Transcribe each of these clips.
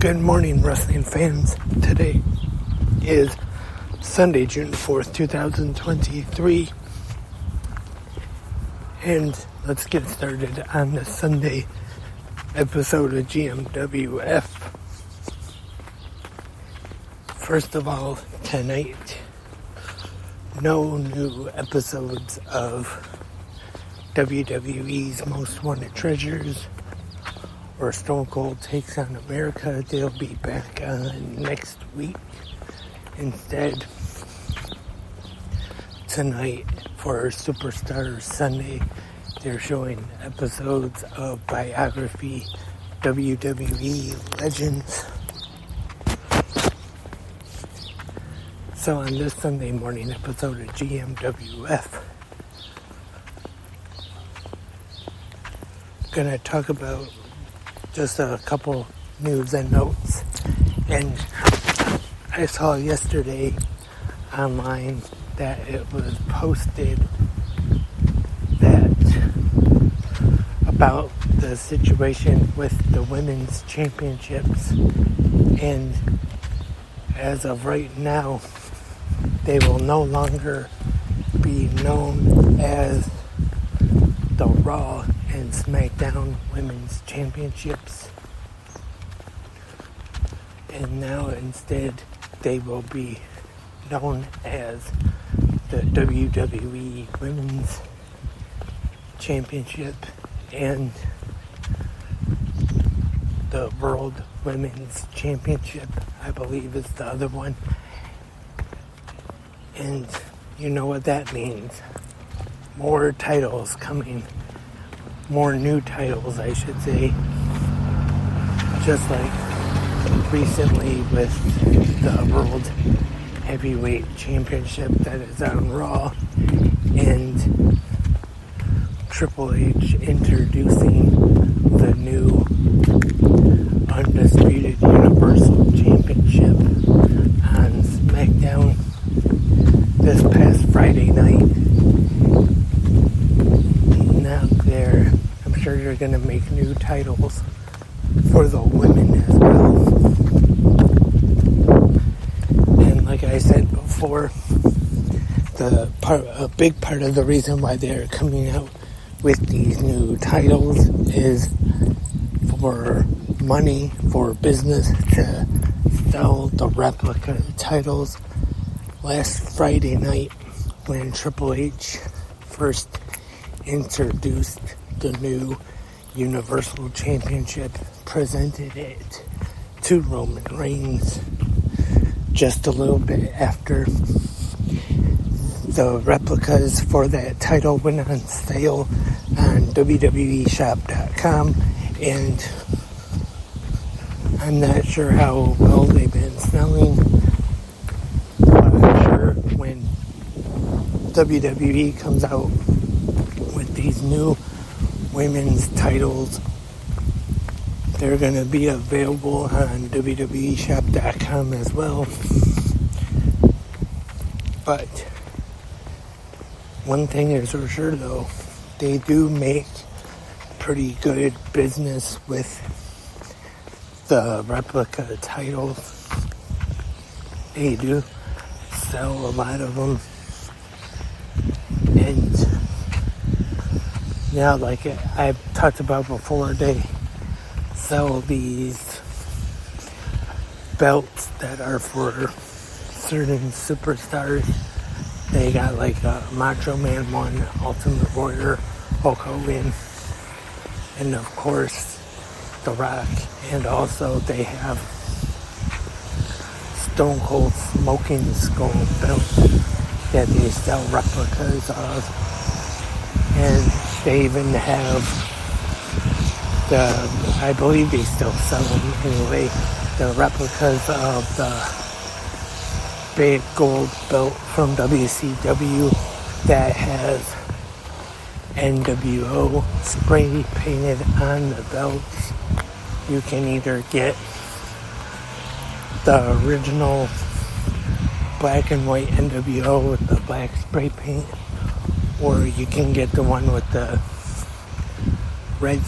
Good morning, wrestling fans. Today is Sunday, June 4th, 2023. And let's get started on the Sunday episode of GMWF. First of all, tonight, no new episodes of WWE's Most Wanted Treasures or Stone Cold Takes on America. They'll be back next week. Instead, tonight for Superstar Sunday, they're showing episodes of Biography WWE Legends. So on this Sunday morning episode of GMWF, I'm gonna talk about just a couple news and notes. And I saw yesterday online that it was posted that about the situation with the women's championships, and as of right now they will no longer be known as the Raw and SmackDown Women's Championships, and now instead they will be known as the WWE Women's Championship and the World Women's Championship, I believe is the other one. And you know what that means. More titles coming. More new titles, I should say. Just like recently with the World Heavyweight Championship that is on Raw, and Triple H introducing the new Undisputed Universal Championship on SmackDown this past Friday night. Now I'm sure you're going to make new titles for the women as well. And like I said before, a big part of the reason why they're coming out with these new titles is for money, for business, to sell the replica titles. Last Friday night, when Triple H first introduced the new Universal Championship, presented it to Roman Reigns just a little bit after the replicas for that title went on sale on WWEshop.com, and I'm not sure how well they've been selling, but I'm sure when WWE comes out with these new women's titles, they're going to be available on WWEshop.com as well. But one thing is for sure though, they do make pretty good business with the replica titles. They do sell a lot of them. And yeah, like I've talked about before, they sell these belts that are for certain superstars. They got like a Macho Man one, Ultimate Warrior, Hulk Hogan, and of course The Rock. And also they have Stone Cold Smoking Skull belt that they sell replicas of. And they even have I believe they still sell them anyway, the replicas of the big gold belt from WCW that has NWO spray painted on the belts. You can either get the original black and white NWO with the black spray paint, or you can get the one with the red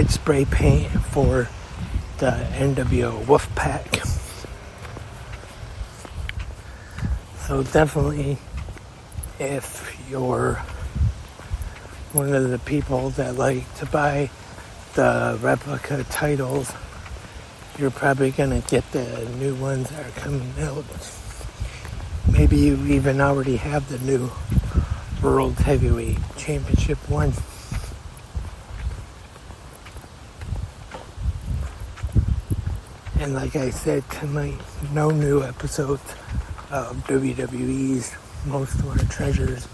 spray paint for the NWO Wolfpack. So definitely, if you're one of the people that like to buy the replica titles, you're probably going to get the new ones that are coming out. Maybe you even already have the new World Heavyweight Championship one. And like I said tonight, no new episodes of WWE's Most Wanted Treasures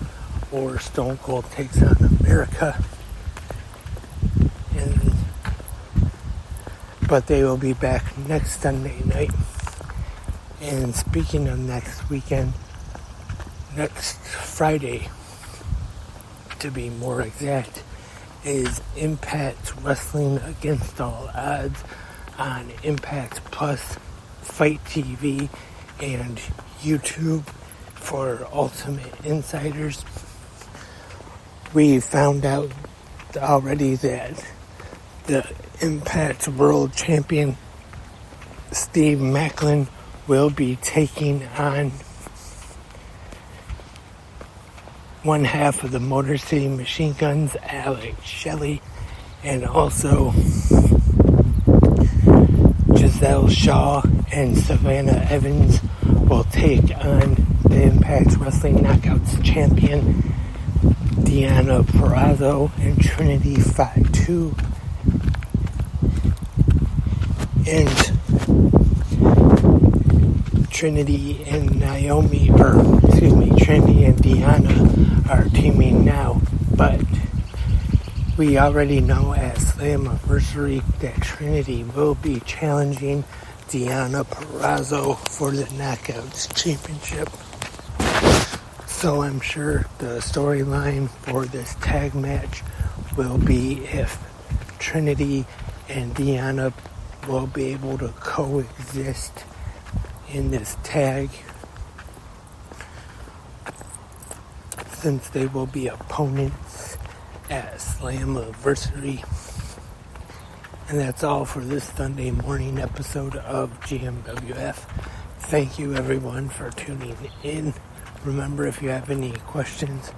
or Stone Cold Takes on America. But they will be back next Sunday night. And speaking of next weekend, next Friday, to be more exact, is Impact Wrestling Against All Odds on Impact Plus, Fight TV, and YouTube for Ultimate Insiders. We found out already that the Impact World Champion Steve Maclin will be taking on one half of the Motor City Machine Guns, Alex Shelley, and also Giselle Shaw and Savannah Evans will take on the Impact Wrestling Knockouts champion Deonna Purrazzo and Trinity Fatu. And Trinity and Trinity and Deonna are teaming now, but we already know at Slammiversary that Trinity will be challenging Deonna Purrazzo for the Knockouts Championship. So I'm sure the storyline for this tag match will be if Trinity and Deonna will be able to coexist in this tag, since they will be opponents at Slammiversary. And that's all for this Sunday morning episode of GMWF. Thank you everyone for tuning in. Remember, if you have any questions,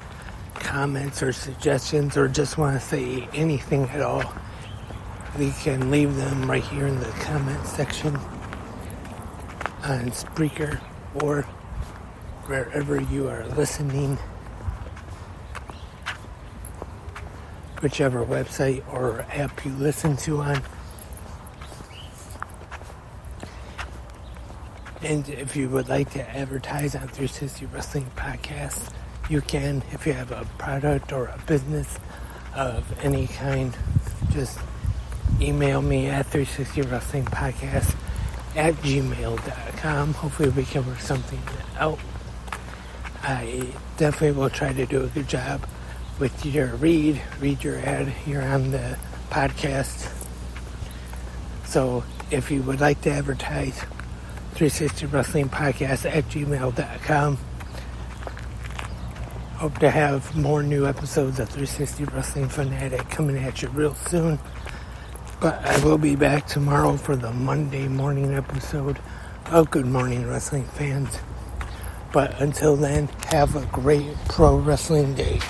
comments, or suggestions, or just want to say anything at all, we can leave them right here in the comment section on Spreaker or wherever you are listening, whichever website or app you listen to on. And if you would like to advertise on 360 Wrestling Podcast, you can. If you have a product or a business of any kind, just email me at 360wrestlingpodcast@gmail.com. Hopefully we can work something out. I definitely will try to do a good job with your read your ad here on the podcast. So if you would like to advertise, 360wrestlingpodcast@gmail.com. Hope to have more new episodes of 360 Wrestling Fanatic coming at you real soon. But I will be back tomorrow for the Monday morning episode of Good Morning Wrestling Fans. But until then, have a great pro wrestling day.